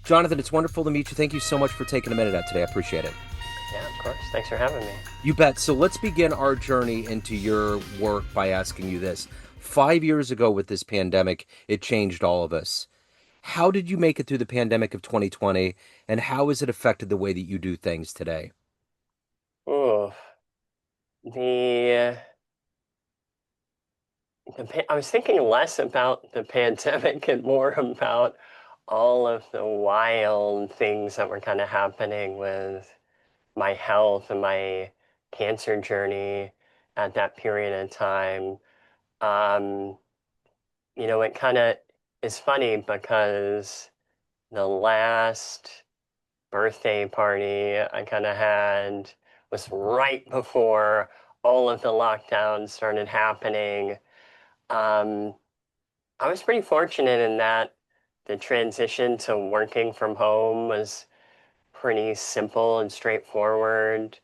Jonathan, it's wonderful to meet you. Thank you so much for taking a minute out today. I appreciate it. Yeah, of course. Thanks for having me. You bet. So let's begin our journey into your work by asking you this. 5 years ago, with this pandemic, it changed all of us. How did you make it through the pandemic of 2020, and how has it affected the way that you do things today? Ooh, the, I was thinking less about the pandemic and more about all of the wild things that were kind of happening with my health and my cancer journey at that period of time. Um, it kind of is funny because the last birthday party I kind of had was right before all of the lockdowns started happening. Um, I was pretty fortunate in that the transition to working from home was pretty simple and straightforward.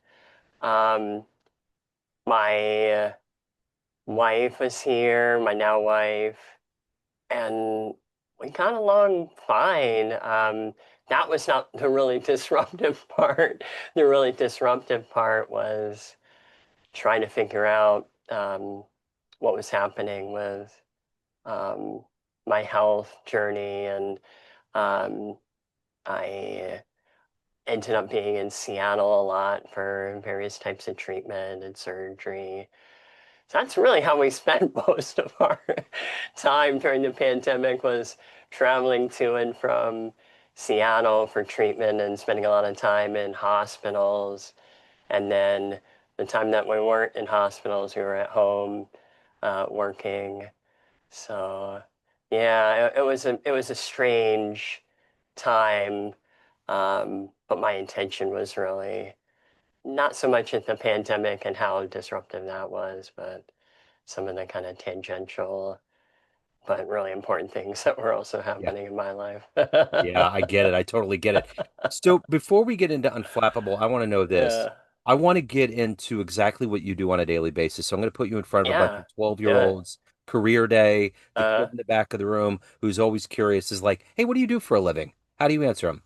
Um, my wife was here, my now wife, and we got along fine. That was not the really disruptive part. The really disruptive part was trying to figure out what was happening with um, my health journey, and um, I ended up being in Seattle a lot for various types of treatment and surgery. So that's really how we spent most of our time during the pandemic was traveling to and from Seattle for treatment and spending a lot of time in hospitals. And then the time that we weren't in hospitals, we were at home working. So yeah, it was a strange time. But my intention was really not so much at the pandemic and how disruptive that was, but some of the kind of tangential but really important things that were also Yeah. happening in my life. Yeah, I get it. I totally get it. So before we get into Unflappable, I want to know this. Yeah, I want to get into exactly what you do on a daily basis. So I'm going to put you in front of a bunch yeah, of do it. 12-year-olds, career day. The Uh, kid in the back of the room who's always curious is like, hey, what do you do for a living? How do you answer them?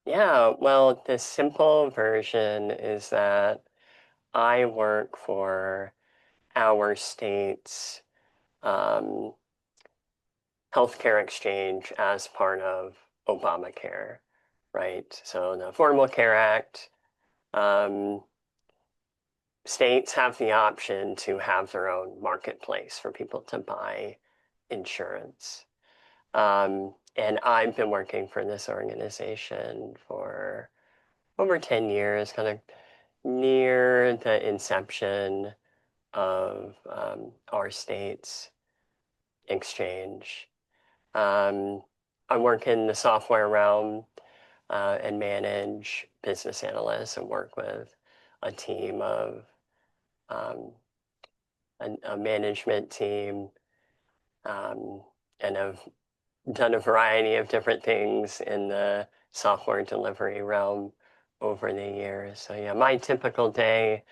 yeah, well, the simple version is that I work for our state's um, healthcare exchange as part of Obamacare, right? So the Affordable Care Act, um, states have the option to have their own marketplace for people to buy insurance. And I've been working for this organization for over 10 years, kind of near the inception of our state's exchange. Um, I work in the software realm and manage business analysts and work with a team of um, a management team, um, and have done a variety of different things in the software delivery realm over the years. So yeah, my typical day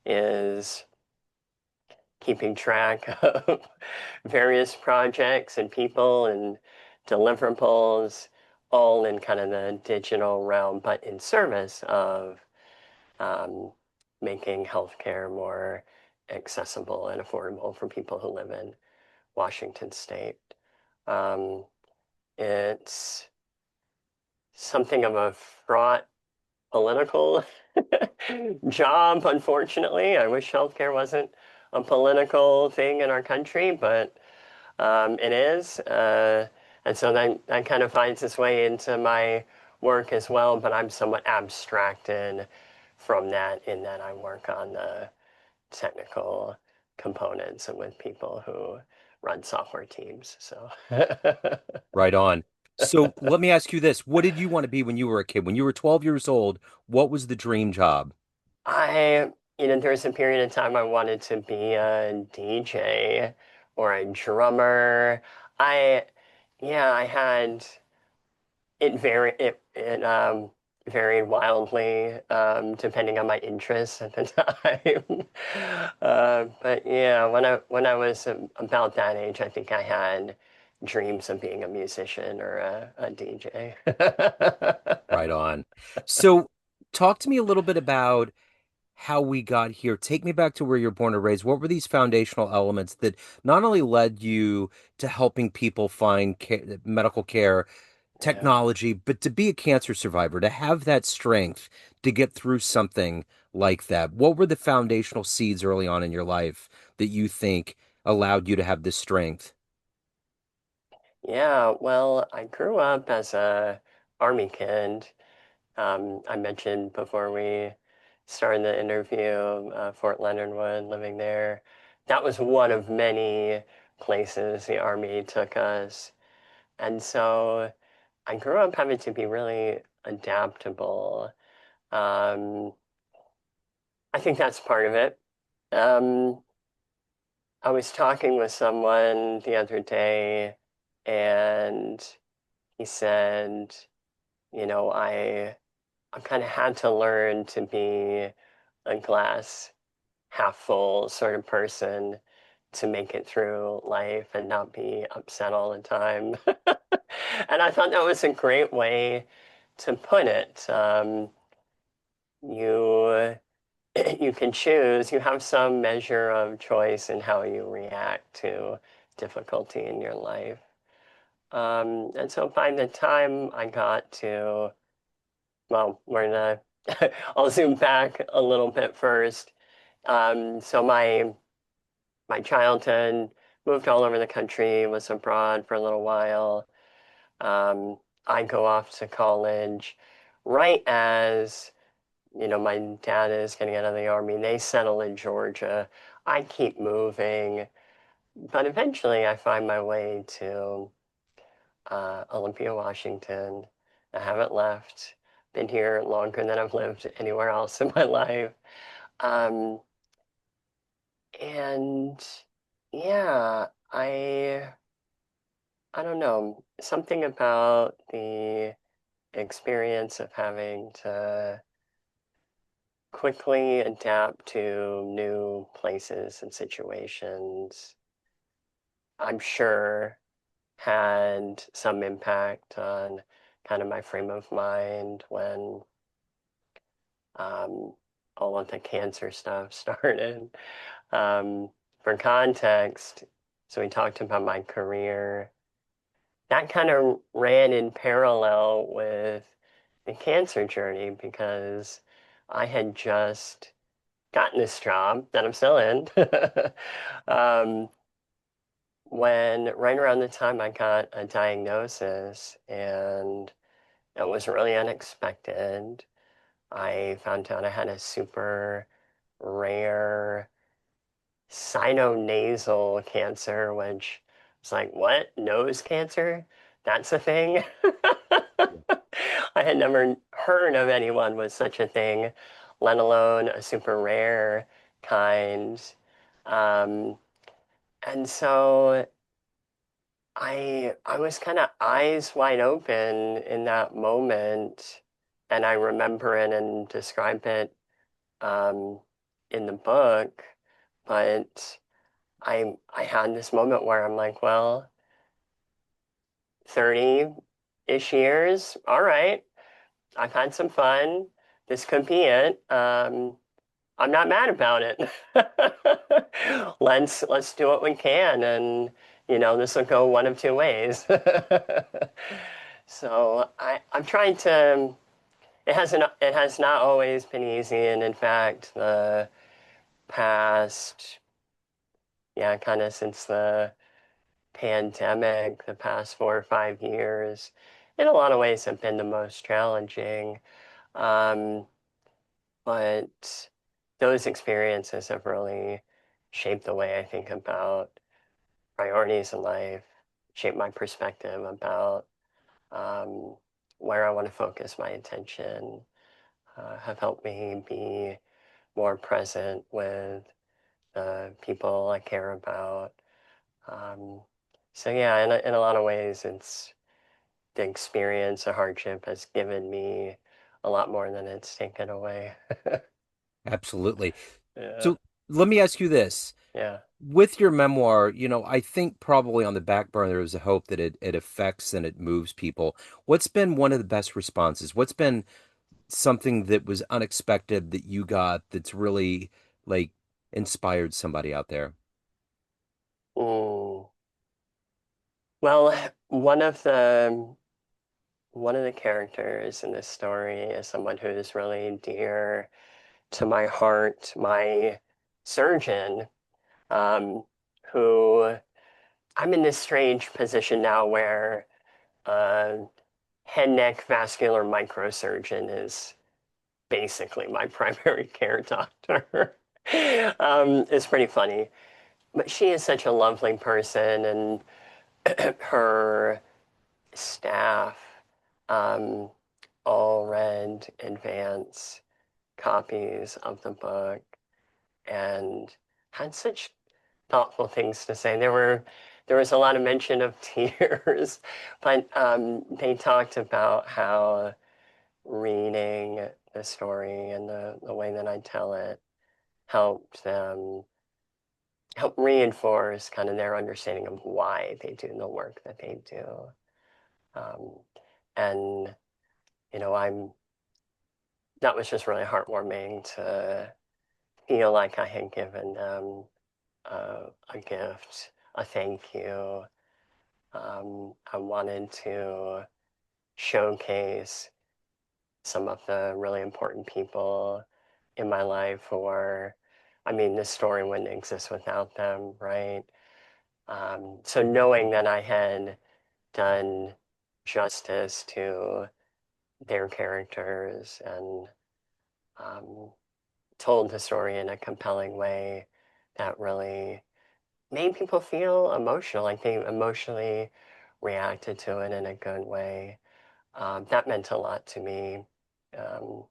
is keeping track of various projects and people and deliverables, all in kind of the digital realm, but in service of um, making healthcare more accessible and affordable for people who live in Washington State. Um, it's something of a fraught political job, unfortunately. I wish healthcare wasn't a political thing in our country, but it is. And so that kind of finds its way into my work as well, but I'm somewhat abstracted from that in that I work on the technical components and with people who run software teams. So Right on. So let me ask you this. What did you want to be when you were a kid? When you were 12 years old, what was the dream job? there was a period of time I wanted to be a DJ or a drummer. I, yeah, I had it varied wildly depending on my interests at the time. But yeah, when I was about that age, I think I had dreams of being a musician or a DJ. Right on. So, talk to me a little bit about how we got here. Take me back to where you're born and raised. What were these foundational elements that not only led you to helping people find medical care, Yeah. technology, but to be a cancer survivor, to have that strength to get through something like that? What were the foundational seeds early on in your life that you think allowed you to have this strength? Yeah, well, I grew up as a army kid. I mentioned before we started the interview, Fort Leonard Wood, living there. That was one of many places the army took us. And so I grew up having to be really adaptable. Um, I think that's part of it. Um, I was talking with someone the other day, and he said, I kind of had to learn to be a glass half full sort of person to make it through life and not be upset all the time. And I thought that was a great way to put it. You you can choose, you have some measure of choice in how you react to difficulty in your life. And so by the time I got to, well, we're gonna, I'll zoom back a little bit first. So my childhood moved all over the country, was abroad for a little while. I go off to college right as, my dad is getting out of the army. They settle in Georgia. I keep moving, but eventually I find my way to Olympia, Washington. I haven't left. Been here longer than I've lived anywhere else in my life. Um, and yeah, I don't know, something about the experience of having to quickly adapt to new places and situations, I'm sure had some impact on kind of my frame of mind when um, all of the cancer stuff started. Um, for context, so we talked about my career. That kind of ran in parallel with the cancer journey because I had just gotten this job that I'm still in. um, when right around the time I got a diagnosis, and it was really unexpected. I found out I had a super rare sinonasal cancer, which was like, what? Nose cancer? That's a thing? I had never heard of anyone with such a thing, let alone a super rare kind. Um, and so I was kind of eyes wide open in that moment, and I remember it and describe it um, in the book, but I had this moment where I'm like, well, 30-ish years, all right, I've had some fun. This could be it. I'm not mad about it. Let's do what we can, and this will go one of two ways. So I'm trying to. It has not always been easy, and in fact, the past, yeah, kind of since the pandemic, the past 4 or 5 years, in a lot of ways have been the most challenging. Um, but those experiences have really shaped the way I think about priorities in life, shaped my perspective about um, where I want to focus my attention, have helped me be more present with the people I care about. Um, so yeah, in a lot of ways, it's the experience, the hardship has given me a lot more than it's taken away. Absolutely. Yeah, So let me ask you this. Yeah. With your memoir, I think probably on the back burner is a hope that it affects and it moves people. What's been one of the best responses? What's been something that was unexpected that you got that's really like inspired somebody out there? Mm. Well, one of the one of the characters in this story is someone who is really dear to my heart, my surgeon, um, who I'm in this strange position now where head neck vascular microsurgeon is basically my primary care doctor. It's pretty funny. But she is such a lovely person, and her staff um, all read advance copies of the book and had such thoughtful things to say. There was a lot of mention of tears, but they talked about how reading the story and the way that I tell it helped them help reinforce kind of their understanding of why they do the work that they do. Um, and I'm that was just really heartwarming to feel like I had given them a gift, a thank you. I wanted to showcase some of the really important people in my life, or, I mean, this story wouldn't exist without them, right? So knowing that I had done justice to their characters and um, told the story in a compelling way that really made people feel emotional, like they emotionally reacted to it in a good way. That meant a lot to me. Um,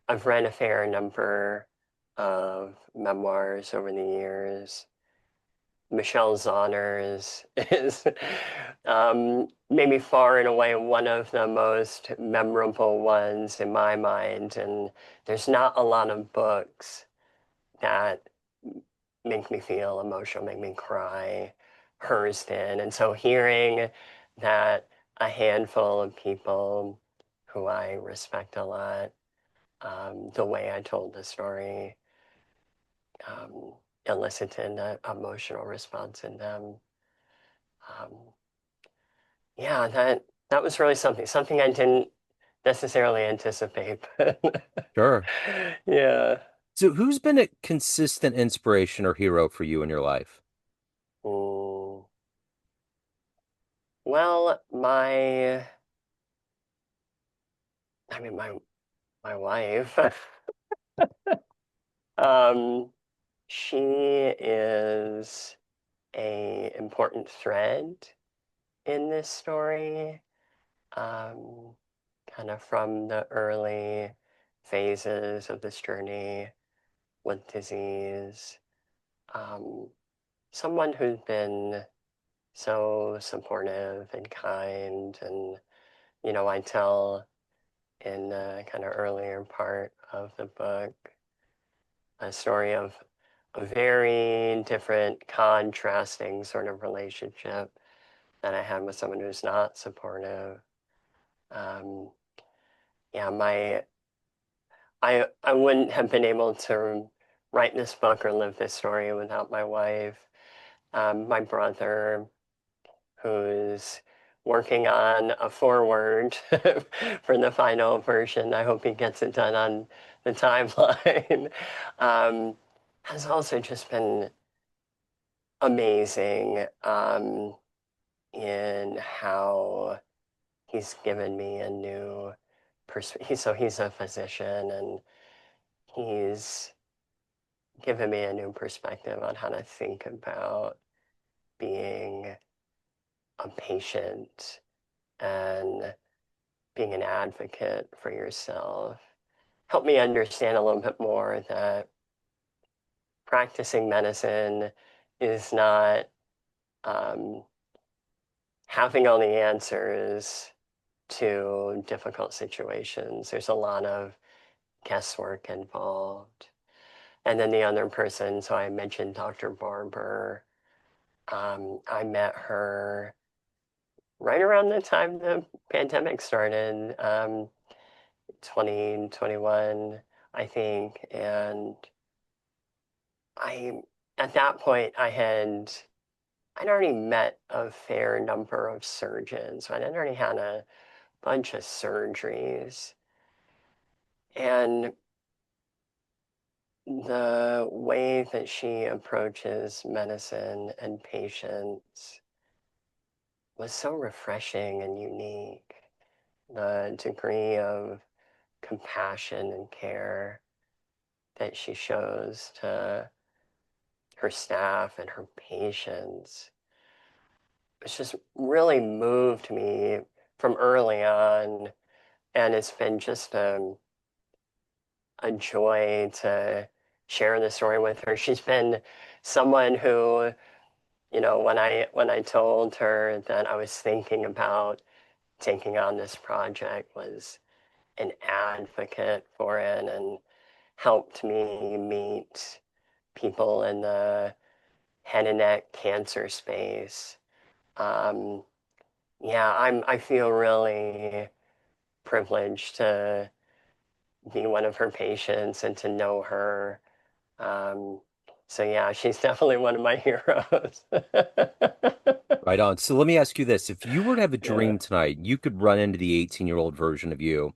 I've read a fair number of memoirs over the years. Michelle Zauner is maybe far and away one of the most memorable ones in my mind. And there's not a lot of books that make me feel emotional, make me cry. Hers did. And so hearing that a handful of people who I respect a lot, the way I told the story, um, elicited an emotional response in them. Um, yeah, that was really something I didn't necessarily anticipate. Sure. Yeah. So who's been a consistent inspiration or hero for you in your life? Mm. Well, I mean, my wife, um, she is a important thread in this story, um, kind of from the early phases of this journey with disease. Um, Someone who's been so supportive and kind, and I tell in the kind of earlier part of the book a story of a very different, contrasting sort of relationship that I had with someone who's not supportive. Um, yeah, I wouldn't have been able to write this book or live this story without my wife. My brother, who's working on a foreword for the final version. I hope he gets it done on the timeline. um, has also just been amazing in how he's given me a new perspective. He's a physician, and he's given me a new perspective on how to think about being a patient and being an advocate for yourself. Help me understand a little bit more that practicing medicine is not um, having all the answers to difficult situations. There's a lot of guesswork involved. And then the other person, so I mentioned Dr. Barber. I met her right around the time the pandemic started, 2021, I think. And I, at that point, I'd already met a fair number of surgeons. I'd already had a bunch of surgeries. And the way that she approaches medicine and patients was so refreshing and unique. The degree of compassion and care that she shows to her staff and her patients, it's just really moved me from early on. And it's been just a joy to share the story with her. She's been someone who, when I told her that I was thinking about taking on this project, was an advocate for it and helped me meet people in the head and neck cancer space. Um, yeah, I feel really privileged to be one of her patients and to know her. Um, so yeah, she's definitely one of my heroes. Right on. So let me ask you this. If you were to have a Yeah. dream tonight, you could run into the 18-year-old version of you,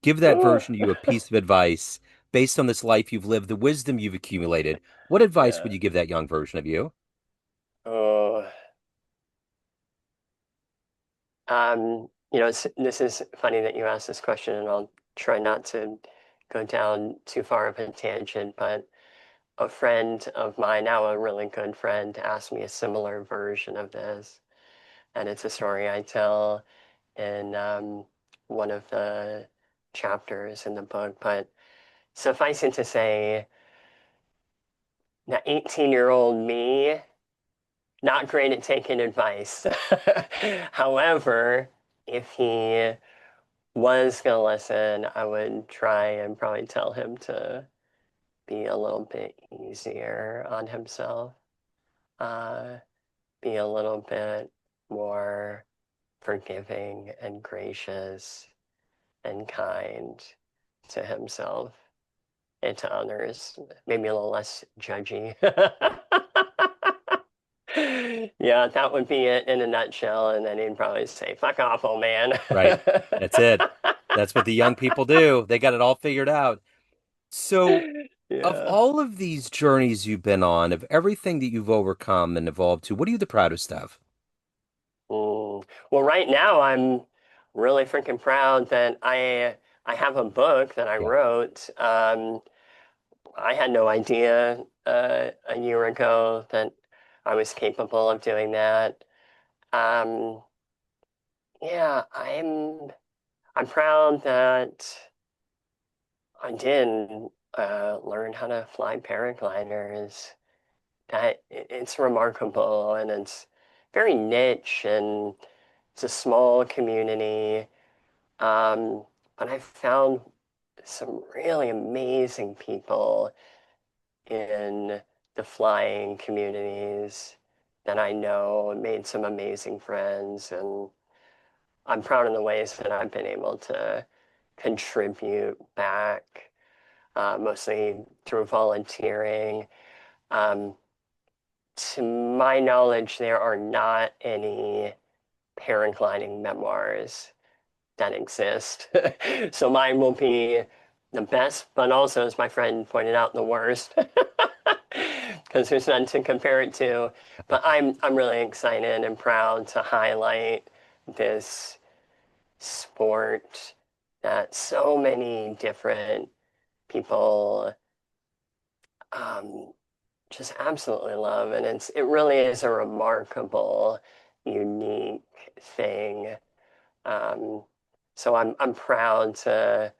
give that Ooh, version of you a piece of advice based on this life you've lived, the wisdom you've accumulated. What advice would yeah. you give that young version of you? Oh, this is funny that you asked this question, and I'll try not to go down too far of a tangent, but a friend of mine, now a really good friend, asked me a similar version of this. And it's a story I tell in one of the chapters in the book. But suffice it to say, that 18-year-old me, not great at taking advice. However, if he was going to listen, I would try and probably tell him to be a little bit easier on himself, uh, be a little bit more forgiving and gracious and kind to himself and to others, maybe a little less judgy. Yeah, that would be it in a nutshell. And then he'd probably say, fuck off, old man. Right. That's it. That's what the young people do. They got it all figured out. So, of Yeah. all of these journeys you've been on, of everything that you've overcome and evolved to, what are you the proudest of? Well, right now I'm really freaking proud that I have a book that I Yeah. wrote. I had no idea a year ago that I was capable of doing that. Um, yeah, I'm proud that I did learn how to fly paragliders. It's remarkable and it's very niche and it's a small community. Um, but I've found some really amazing people in the flying communities that I know and made some amazing friends. And I'm proud of the ways that I've been able to contribute back, mostly through volunteering. Um, to my knowledge, there are not any paragliding memoirs that exist. So mine will be the best, but also, as my friend pointed out, the worst, because there's none to compare it to. But I'm really excited and proud to highlight this sport that so many different people um, just absolutely love, and it really is a remarkable, unique thing. Um, so I'm proud to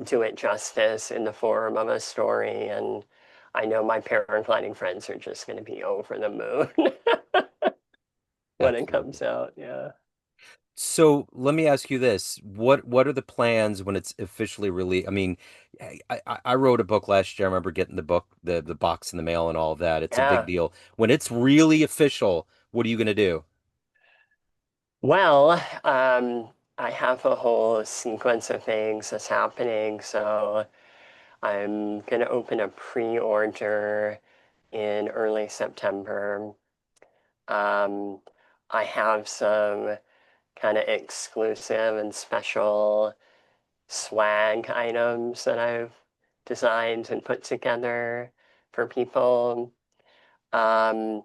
do it justice in the form of a story, and I know my paragliding friends are just going to be over the moon when it Absolutely. comes out. Yeah. So let me ask you this. What are the plans when it's officially released? I mean, I wrote a book last year. I remember getting the book, the box in the mail and all of that. It's a big Yeah. deal. When it's really official, what are you going to do? Well, I have a whole sequence of things that's happening. So I'm going to open a pre-order in early September. Um, I have some kind of exclusive and special swag items that I've designed and put together for people. Um,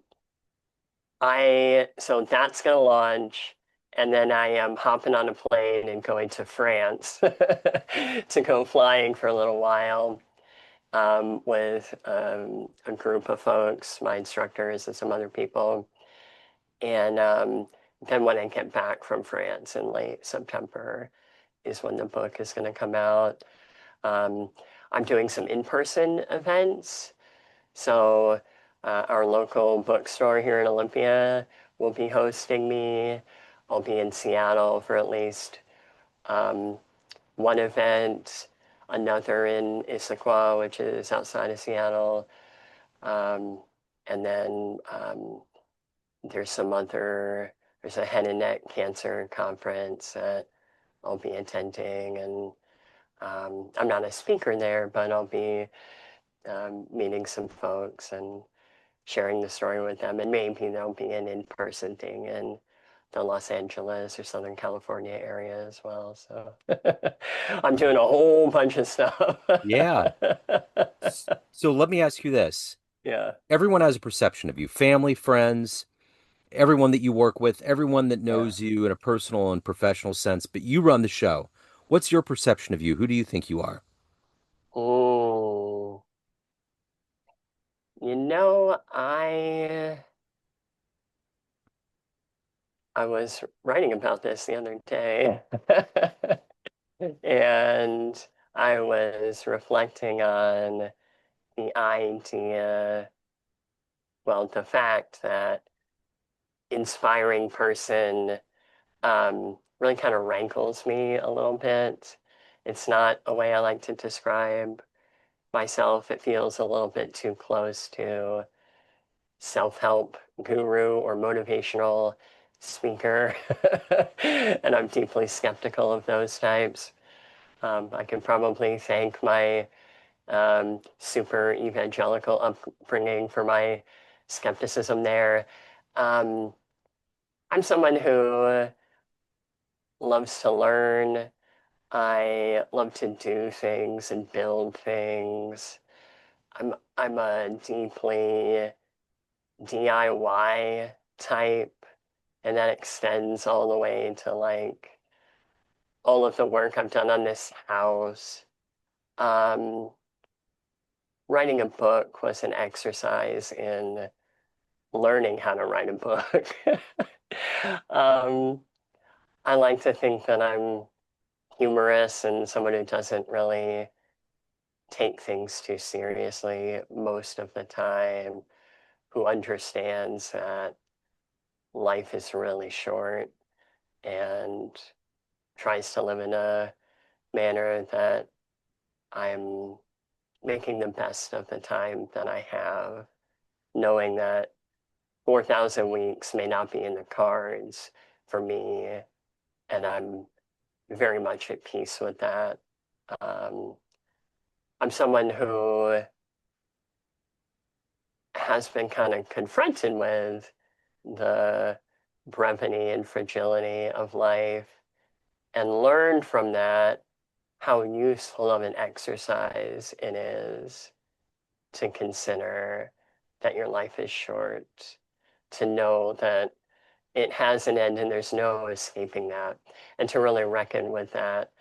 so that's gonna launch, and then I am hopping on a plane and going to France to go flying for a little while with a group of folks, my instructors and some other people. And then when I get back from France in late September is when the book is going to come out. Um, I'm doing some in-person events. So our local bookstore here in Olympia will be hosting me. I'll be in Seattle for at least um, one event, another in Issaquah, which is outside of Seattle. Um, and then there's a head and neck cancer conference that I'll be attending. And I'm not a speaker there, but I'll be meeting some folks and sharing the story with them. And maybe there'll be an in-person thing in the Los Angeles or Southern California area as well. So I'm doing a whole bunch of stuff. Yeah. So let me ask you this. Yeah, Everyone has a perception of you, family, friends, everyone that you work with, everyone that yeah. knows you in a personal and professional sense, but you run the show. What's your perception of you? Who do you think you are? Oh, you know, I was writing about this the other day, and I was reflecting on the idea, well, the fact that inspiring person really kind of rankles me a little bit. It's not a way I like to describe myself. It feels a little bit too close to self-help guru or motivational speaker. And I'm deeply skeptical of those types. I can probably thank my super evangelical upbringing for my skepticism there. Um, I'm someone who loves to learn. I love to do things and build things. I'm a deeply DIY type, and that extends all the way to like all of the work I've done on this house. Um, Writing a book was an exercise in learning how to write a book. um, I like to think that I'm humorous and someone who doesn't really take things too seriously most of the time, who understands that life is really short and tries to live in a manner that I'm making the best of the time that I have, knowing that 4,000 weeks may not be in the cards for me, and I'm very much at peace with that. Um, I'm someone who has been kind of confronted with the brevity and fragility of life and learned from that how useful of an exercise it is to consider that your life is short, to know that it has an end and there's no escaping that, and to really reckon with that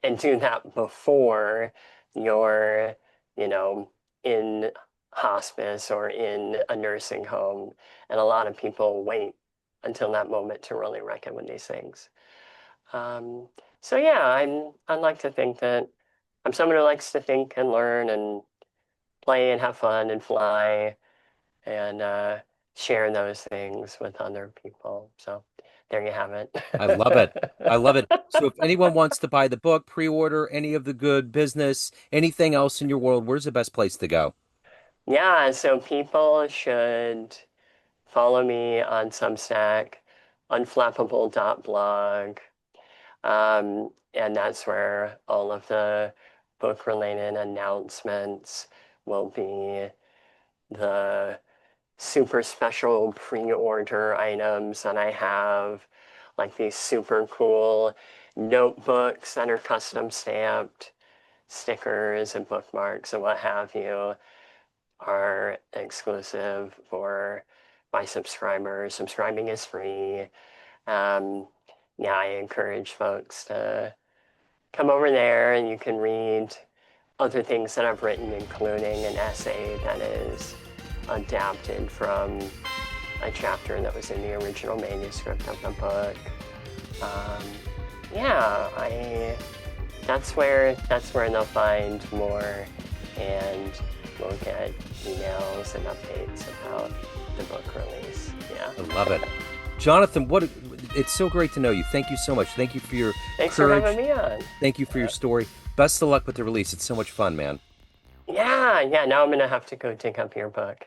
and do that before you're, you know, in hospice or in a nursing home. And a lot of people wait until that moment to really reckon with these things. Um, so yeah, I like to think that I'm someone who likes to think and learn and play and have fun and fly and share those things with other people. So there you have it. I love it. I love it. So if anyone wants to buy the book, pre-order any of the good business, anything else in your world, where's the best place to go? Yeah, so people should follow me on Substack, unflappable.blog. And that's where all of the book related announcements will be, the super special pre-order items that I have, like these super cool notebooks that are custom stamped, stickers and bookmarks and what have you are exclusive for my subscribers. Subscribing is free. Um, yeah, I encourage folks to come over there and you can read other things that I've written, including an essay that is adapted from a chapter that was in the original manuscript of the book. Um, yeah, I that's where they'll find more, and we'll get emails and updates about the book release. Yeah. I love it. Jonathan, it's so great to know you. Thank you so much. Thank you for your Thanks for having courage. me on. Thank you for your story. Best of luck with the release. It's so much fun, man. Yeah, yeah. Now I'm gonna have to go dig up your book.